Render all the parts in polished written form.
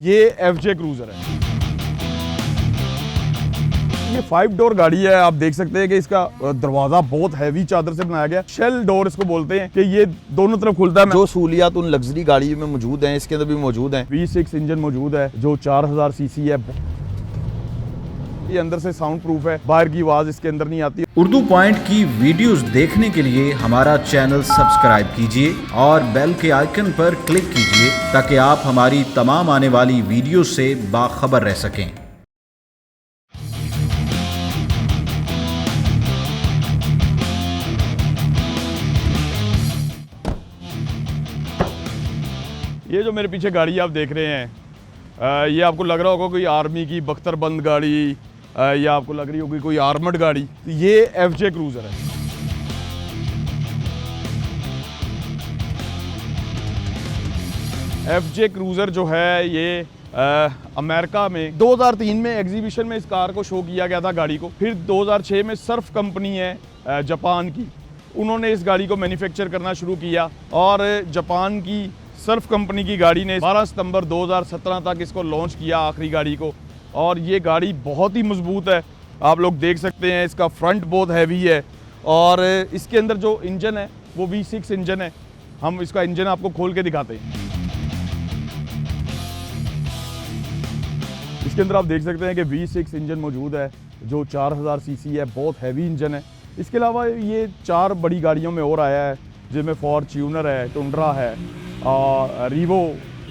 ये FJ cruiser है। ये 5 डोर गाड़ी है। आप देख सकते हैं कि इसका दरवाजा बहुत हैवी चादर से बनाया गया। शेल डोर इसको बोलते हैं कि ये दोनों तरफ खुलता है। जो सहूलियात उन लग्जरी गाड़ी में मौजूद हैं इसके अंदर भी मौजूद हैं। V6 इंजन मौजूद है जो 4000 सीसी है। ये अंदर से साउंड प्रूफ है, बाहर की आवाज इसके अंदर नहीं आती। उर्दू पॉइंट की वीडियोस देखने के लिए हमारा चैनल सब्सक्राइब कीजिए और बेल के आइकन पर क्लिक कीजिए ताकि आप हमारी तमाम आने वाली वीडियो से बाखबर रह सकें। ये जो मेरे पीछे गाड़ी आप देख रहे हैं, ये आपको लग रहा होगा कोई आर्मी की बख्तरबंद गाड़ी या आपको लग रही होगी कोई आर्मड गाड़ी। ये FJ क्रूजर है। FJ क्रूजर जो है ये अमेरिका में 2003 में एग्जीबिशन में इस कार को शो किया गया था गाड़ी को। फिर 2006 में सर्फ कंपनी है जापान की, उन्होंने इस गाड़ी को मैन्युफैक्चर करना शुरू किया और जापान की सर्फ कंपनी की गाड़ी ने 12 सितंबर 2017 तक इसको लॉन्च किया, आखिरी गाड़ी को। और ये गाड़ी बहुत ही मजबूत है, आप लोग देख सकते हैं। इसका फ्रंट बहुत हैवी है और इसके अंदर जो इंजन है वो V6 इंजन है। हम इसका इंजन आपको खोल के दिखाते हैं। इसके अंदर आप देख सकते हैं कि V6 इंजन मौजूद है जो 4000 सीसी है, बहुत हैवी इंजन है। इसके अलावा ये 4 बड़ी गाड़ियों में और आया है जिनमें फॉर्च्यूनर है, टुंड्रा है और रीवो,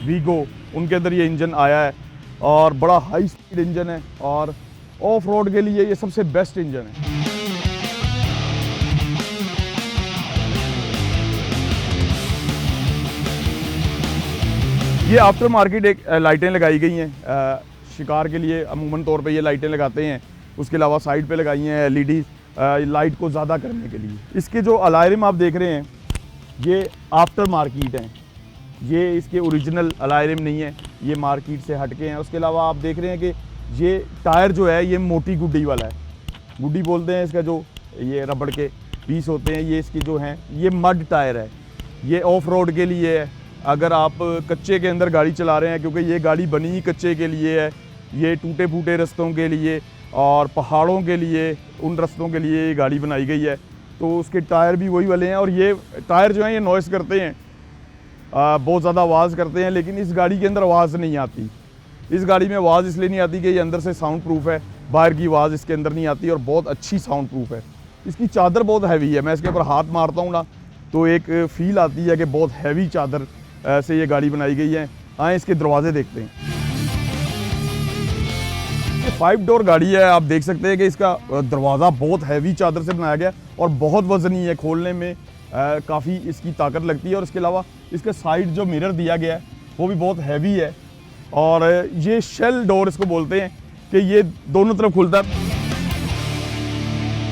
वीगो, उनके अंदर ये इंजन आया है और बड़ा हाई स्पीड इंजन है और ऑफ रोड के लिए ये सबसे बेस्ट इंजन है। ये आफ्टर मार्केट एक लाइटें लगाई गई हैं शिकार के लिए, अमूमन तौर पे ये लाइटें लगाते हैं। उसके अलावा साइड पे लगाई हैं LED लाइट को ज़्यादा करने के लिए। इसके जो अलार्म आप देख रहे हैं ये आफ्टर मार्केट हैं, ये इसके ओरिजिनल अलार्म नहीं है, ये मार्केट से हटके हैं। उसके अलावा आप देख रहे हैं कि ये टायर जो है ये मोटी गुड्डी वाला है, गुड्डी बोलते हैं इसका, जो ये रबड़ के पीस होते हैं ये इसकी जो हैं, ये मड टायर है। ये ऑफ रोड के लिए है, अगर आप कच्चे के अंदर गाड़ी चला रहे हैं, क्योंकि ये गाड़ी बनी ही कच्चे के लिए है। ये टूटे फूटे रास्तों के लिए और पहाड़ों के लिए, उन रास्तों के लिए ये गाड़ी बनाई गई है। तो उसके टायर भी वही वाले हैं और ये टायर जो हैं ये नॉइस करते हैं, बहुत ज़्यादा आवाज़ करते हैं, लेकिन इस गाड़ी के अंदर आवाज़ नहीं आती। इस गाड़ी में आवाज़ इसलिए नहीं आती कि ये अंदर से साउंड प्रूफ है, बाहर की आवाज़ इसके अंदर नहीं आती और बहुत अच्छी साउंड प्रूफ है। इसकी चादर बहुत हैवी है, मैं इसके ऊपर हाथ मारता हूँ ना तो एक फील आती है कि बहुत हैवी चादर से ये गाड़ी बनाई गई है। आए इसके दरवाजे देखते हैं। ये 5 डोर गाड़ी है। आप देख सकते हैं कि इसका दरवाज़ा बहुत हैवी चादर से बनाया गया और बहुत वजनी है, खोलने में काफ़ी इसकी ताकत लगती है। और इसके अलावा इसके साइड जो मिरर दिया गया है वो भी बहुत हैवी है और ये शेल डोर इसको बोलते हैं कि ये दोनों तरफ खुलता है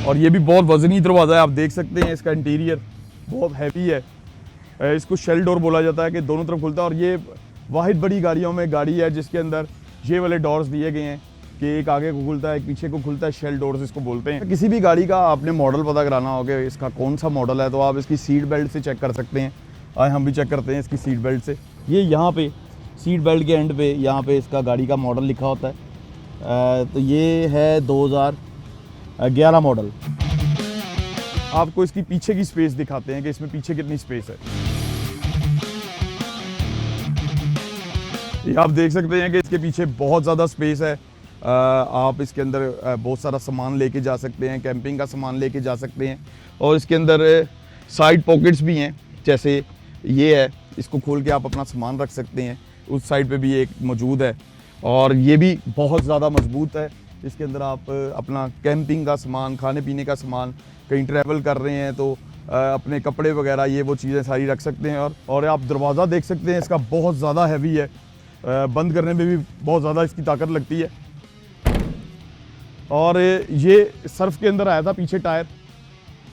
और ये भी बहुत वजनी दरवाज़ा है। आप देख सकते हैं इसका इंटीरियर बहुत हैवी है, इसको शेल डोर बोला जाता है कि दोनों तरफ खुलता है। और ये वाहिद बड़ी गाड़ियों में गाड़ी है जिसके अंदर ये वाले डोर्स दिए गए हैं कि एक आगे को खुलता है, एक पीछे को खुलता है, शेल डोर्स इसको बोलते हैं। किसी भी गाड़ी का आपने मॉडल पता कराना हो कि इसका कौन सा मॉडल है तो आप इसकी सीट बेल्ट से चेक कर सकते हैं। आए हम भी चेक करते हैं इसकी सीट बेल्ट से। ये यहाँ पे सीट बेल्ट के एंड पे यहाँ पे इसका गाड़ी का मॉडल लिखा होता है। तो ये है 2011 मॉडल। आपको इसकी पीछे की स्पेस दिखाते हैं कि इसमें पीछे कितनी स्पेस है। ये आप देख सकते हैं कि इसके पीछे बहुत ज़्यादा स्पेस है। आप इसके अंदर बहुत सारा सामान लेके जा सकते हैं, कैंपिंग का सामान लेके जा सकते हैं। और इसके अंदर साइड पॉकेट्स भी हैं, जैसे ये है, इसको खोल के आप अपना सामान रख सकते हैं। उस साइड पे भी एक मौजूद है और ये भी बहुत ज़्यादा मजबूत है। इसके अंदर आप अपना कैंपिंग का सामान, खाने पीने का सामान, कहीं ट्रैवल कर रहे हैं तो अपने कपड़े वगैरह ये वो चीज़ें सारी रख सकते हैं। और आप दरवाज़ा देख सकते हैं, इसका बहुत ज़्यादा हैवी है, बंद करने में भी बहुत ज़्यादा इसकी ताकत लगती है। और ये सर्फ के अंदर आया था पीछे टायर,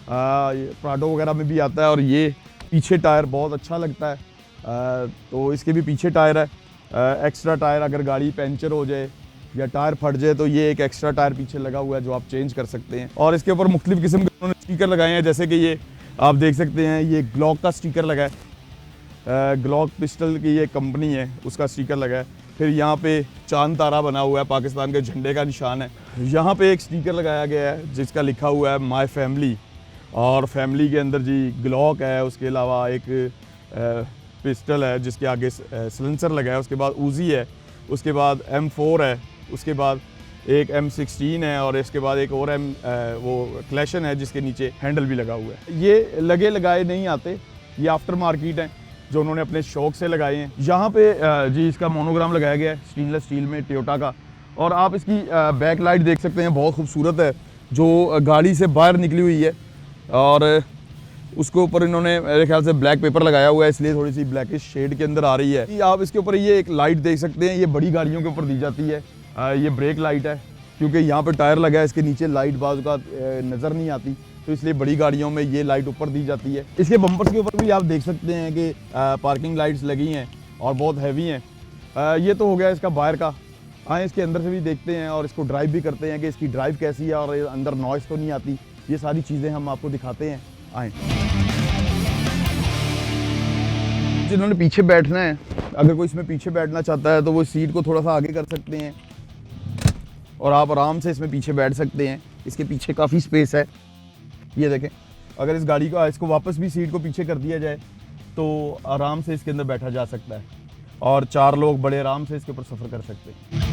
प्राडो वगैरह में भी आता है और ये पीछे टायर बहुत अच्छा लगता है। तो इसके भी पीछे टायर है, एक्स्ट्रा टायर, अगर गाड़ी पंचर हो जाए या टायर फट जाए तो ये एक एक्स्ट्रा टायर पीछे लगा हुआ है जो आप चेंज कर सकते हैं। और इसके ऊपर मुख्तलिफ किस्म के उन्होंने स्टिकर लगाए हैं, जैसे कि ये आप देख सकते हैं, ये ग्लॉक का स्टिकर लगा है, ग्लॉक पिस्टल की ये कंपनी है उसका स्टिकर लगा है। फिर यहाँ पे चांद तारा बना हुआ है, पाकिस्तान के झंडे का निशान है। यहाँ पे एक स्टिकर लगाया गया है जिसका लिखा हुआ है माय फैमिली, और फैमिली के अंदर जी ग्लॉक है, उसके अलावा एक पिस्टल है जिसके आगे सिलेंसर लगा है, उसके बाद उजी है, उसके बाद M4 है, उसके बाद एक M16 है, और इसके बाद एक और वो क्लैशन है जिसके नीचे हैंडल भी लगा हुआ है। ये लगे लगाए नहीं आते, ये आफ्टर मार्केट हैं जो उन्होंने अपने शौक से लगाए हैं। यहाँ पे जी इसका मोनोग्राम लगाया गया है स्टेनलेस स्टील में टोयोटा का, और आप इसकी बैक लाइट देख सकते हैं, बहुत खूबसूरत है, जो गाड़ी से बाहर निकली हुई है, और उसके ऊपर इन्होंने मेरे ख्याल से ब्लैक पेपर लगाया हुआ है, इसलिए थोड़ी सी ब्लैकिश शेड के अंदर आ रही है। आप इसके ऊपर ये एक लाइट देख सकते हैं, ये बड़ी गाड़ियों के ऊपर दी जाती है, ये ब्रेक लाइट है, क्योंकि यहाँ पे टायर लगा है, इसके नीचे लाइट बाजू का नज़र नहीं आती, तो इसलिए बड़ी गाड़ियों में ये लाइट ऊपर दी जाती है। इसके बम्पर्स के ऊपर भी आप देख सकते हैं कि पार्किंग लाइट्स लगी हैं और बहुत हैवी हैं। ये तो हो गया इसका बाहर का। आए इसके अंदर से भी देखते हैं और इसको ड्राइव भी करते हैं कि इसकी ड्राइव कैसी है और अंदर नॉइज़ तो नहीं आती। ये सारी चीज़ें हम आपको दिखाते हैं। आए, जिन्होंने पीछे बैठना है, अगर कोई इसमें पीछे बैठना चाहता है तो वो सीट को थोड़ा सा आगे कर सकते हैं और आप आराम से इसमें पीछे बैठ सकते हैं। इसके पीछे काफ़ी स्पेस है, ये देखें। अगर इस गाड़ी को इसको वापस भी सीट को पीछे कर दिया जाए तो आराम से इसके अंदर बैठा जा सकता है और 4 लोग बड़े आराम से इसके ऊपर सफ़र कर सकते हैं।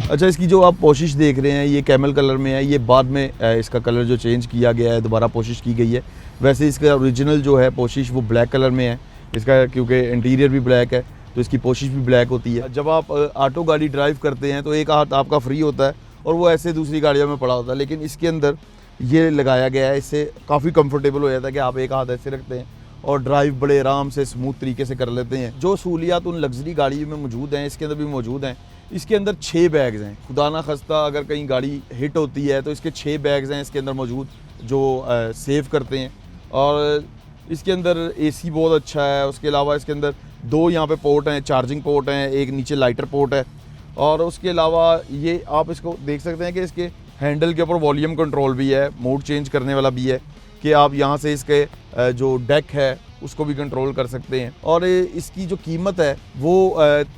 अच्छा, इसकी जो आप पोशिश देख रहे हैं ये कैमल कलर में है, ये बाद में इसका कलर जो चेंज किया गया है, दोबारा पोशिश की गई है। वैसे इसका ओरिजिनल जो है पोशिश वो ब्लैक कलर में है इसका, क्योंकि इंटीरियर भी ब्लैक है तो इसकी पोशिश भी ब्लैक होती है। जब आप ऑटो गाड़ी ड्राइव करते हैं तो एक हाथ आपका फ्री होता है और वो ऐसे दूसरी गाड़ियों में पड़ा होता है, लेकिन इसके अंदर ये लगाया गया है, इससे काफ़ी कंफर्टेबल हो जाता है कि आप एक हाथ ऐसे रखते हैं और ड्राइव बड़े आराम से स्मूथ तरीके से कर लेते हैं। जो सहूलियात उन लग्जरी गाड़ी में मौजूद हैं इसके अंदर भी मौजूद हैं। इसके अंदर 6 बैग्स हैं, खुदा ना खस्ता अगर कहीं गाड़ी हिट होती है तो इसके 6 बैग्स हैं इसके अंदर मौजूद जो सेव करते हैं। और इसके अंदर AC बहुत अच्छा है। उसके अलावा इसके अंदर 2 यहाँ पे पोर्ट हैं, चार्जिंग पोर्ट हैं, एक नीचे लाइटर पोर्ट है। और उसके अलावा ये आप इसको देख सकते हैं कि इसके हैंडल के ऊपर वॉल्यूम कंट्रोल भी है, मोड चेंज करने वाला भी है कि आप यहाँ से इसके जो डेक है उसको भी कंट्रोल कर सकते हैं। और इसकी जो कीमत है वो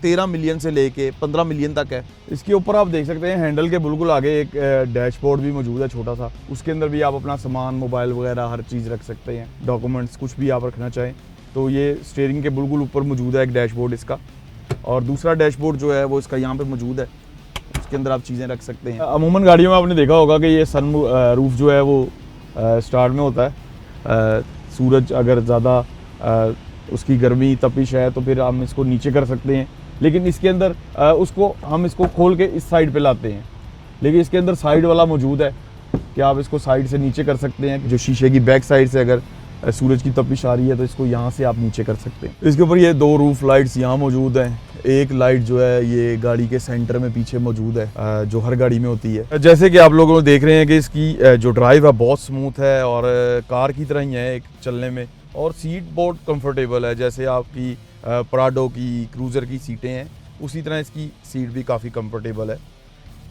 13 मिलियन से लेके 15 मिलियन तक है। इसके ऊपर आप देख सकते हैं हैंडल के बिल्कुल आगे एक डैशबोर्ड भी मौजूद है छोटा सा, उसके अंदर भी आप अपना सामान, मोबाइल वगैरह हर चीज़ रख सकते हैं, डॉक्यूमेंट्स कुछ भी आप रखना चाहें। तो ये स्टीयरिंग के बिल्कुल ऊपर मौजूद है एक डैशबोर्ड इसका, और दूसरा डैशबोर्ड जो है वो इसका यहाँ पे मौजूद है, उसके अंदर आप चीज़ें रख सकते हैं। अमूमन गाड़ियों में आपने देखा होगा कि ये सन रूफ जो है वो स्टार्ट में होता है। सूरज अगर ज़्यादा उसकी गर्मी तपिश है तो फिर हम इसको नीचे कर सकते हैं, लेकिन इसके अंदर उसको हम इसको खोल के इस साइड पे लाते हैं, लेकिन इसके अंदर साइड वाला मौजूद है कि आप इसको साइड से नीचे कर सकते हैं। जो शीशे की बैक साइड से अगर सूरज की तपिश आ रही है तो इसको यहाँ से आप नीचे कर सकते हैं। इसके ऊपर ये 2 रूफ लाइट्स यहाँ मौजूद हैं। एक लाइट जो है ये गाड़ी के सेंटर में पीछे मौजूद है जो हर गाड़ी में होती है। जैसे कि आप लोगों देख रहे हैं कि इसकी जो ड्राइव है बहुत स्मूथ है और कार की तरह ही है एक चलने में, और सीट बहुत कंफर्टेबल है। जैसे आपकी प्राडो की, क्रूज़र की सीटें हैं उसी तरह इसकी सीट भी काफ़ी कंफर्टेबल है।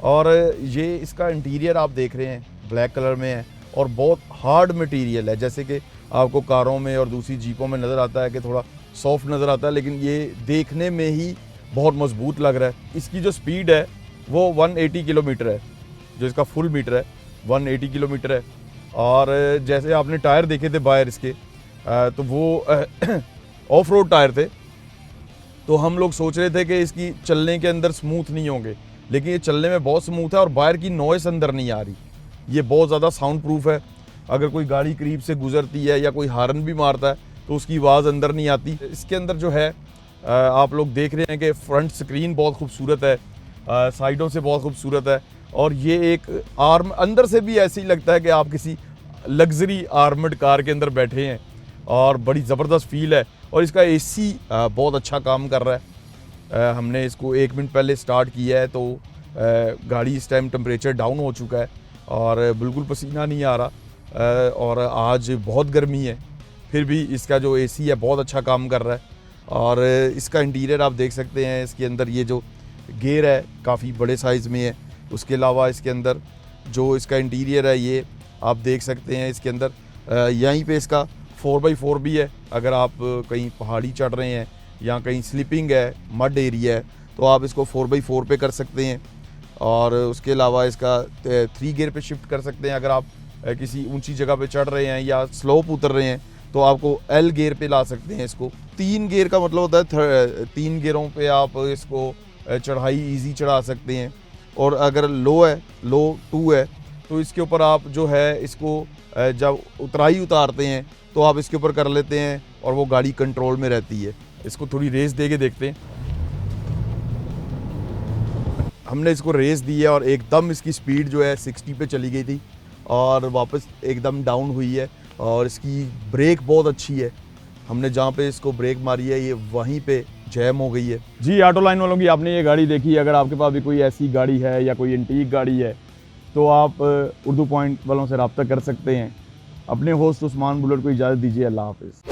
और ये इसका इंटीरियर आप देख रहे हैं ब्लैक कलर में है और बहुत हार्ड मटेरियल है। जैसे कि आपको कारों में और दूसरी जीपों में नज़र आता है कि थोड़ा सॉफ्ट नज़र आता है, लेकिन ये देखने में ही बहुत मजबूत लग रहा है। इसकी जो स्पीड है वो 180 किलोमीटर है, जो इसका फुल मीटर है 180 किलोमीटर है। और जैसे आपने टायर देखे थे बाहर इसके तो वो ऑफ रोड टायर थे, तो हम लोग सोच रहे थे कि इसकी चलने के अंदर स्मूथ नहीं होंगे, लेकिन ये चलने में बहुत स्मूथ है और बाहर की नॉइस अंदर नहीं आ रही। ये बहुत ज़्यादा साउंड प्रूफ है। अगर कोई गाड़ी करीब से गुजरती है या कोई हार्न भी मारता है तो उसकी आवाज़ अंदर नहीं आती। इसके अंदर जो है आप लोग देख रहे हैं कि फ्रंट स्क्रीन बहुत खूबसूरत है, साइडों से बहुत खूबसूरत है, और ये एक आर्म अंदर से भी ऐसे ही लगता है कि आप किसी लग्जरी आर्मड कार के अंदर बैठे हैं और बड़ी ज़बरदस्त फील है। और इसका AC बहुत अच्छा काम कर रहा है। हमने इसको 1 मिनट पहले स्टार्ट किया है तो गाड़ी इस टाइम टेम्परेचर डाउन हो चुका है और बिल्कुल पसीना नहीं आ रहा। और आज बहुत गर्मी है, फिर भी इसका जो AC है बहुत अच्छा काम कर रहा है। और इसका इंटीरियर आप देख सकते हैं, इसके अंदर ये जो गेयर है काफ़ी बड़े साइज़ में है। उसके अलावा इसके अंदर जो इसका इंटीरियर है ये आप देख सकते हैं, इसके अंदर यहीं पे इसका 4x4 भी है। अगर आप कहीं पहाड़ी चढ़ रहे हैं या कहीं स्लिपिंग है, मड एरिया है, तो आप इसको 4x4 पे कर सकते हैं। और उसके अलावा इसका 3 गियर पे शिफ्ट कर सकते हैं। अगर आप किसी ऊंची जगह पे चढ़ रहे हैं या स्लोप उतर रहे हैं तो आपको L गियर पे ला सकते हैं इसको। 3 गियर का मतलब होता है 3 गियरों पे आप इसको चढ़ाई इजी चढ़ा सकते हैं। और अगर लो 2 है तो इसके ऊपर आप जो है इसको जब उतराई उतारते हैं तो आप इसके ऊपर कर लेते हैं और वो गाड़ी कंट्रोल में रहती है। इसको थोड़ी रेस दे के देखते हैं। हमने इसको रेस दी है और एकदम इसकी स्पीड जो है 60 पे चली गई थी और वापस एकदम डाउन हुई है। और इसकी ब्रेक बहुत अच्छी है। हमने जहाँ पे इसको ब्रेक मारी है ये वहीं पे जैम हो गई है। जी ऑटो लाइन वालों की आपने ये गाड़ी देखी। अगर आपके पास भी कोई ऐसी गाड़ी है या कोई एंटीक गाड़ी है तो आप उर्दू पॉइंट वालों से रब्ता कर सकते हैं। अपने होस्ट उस्मान बुलेट को इजाज़त दीजिए। अल्लाह हाफिज़।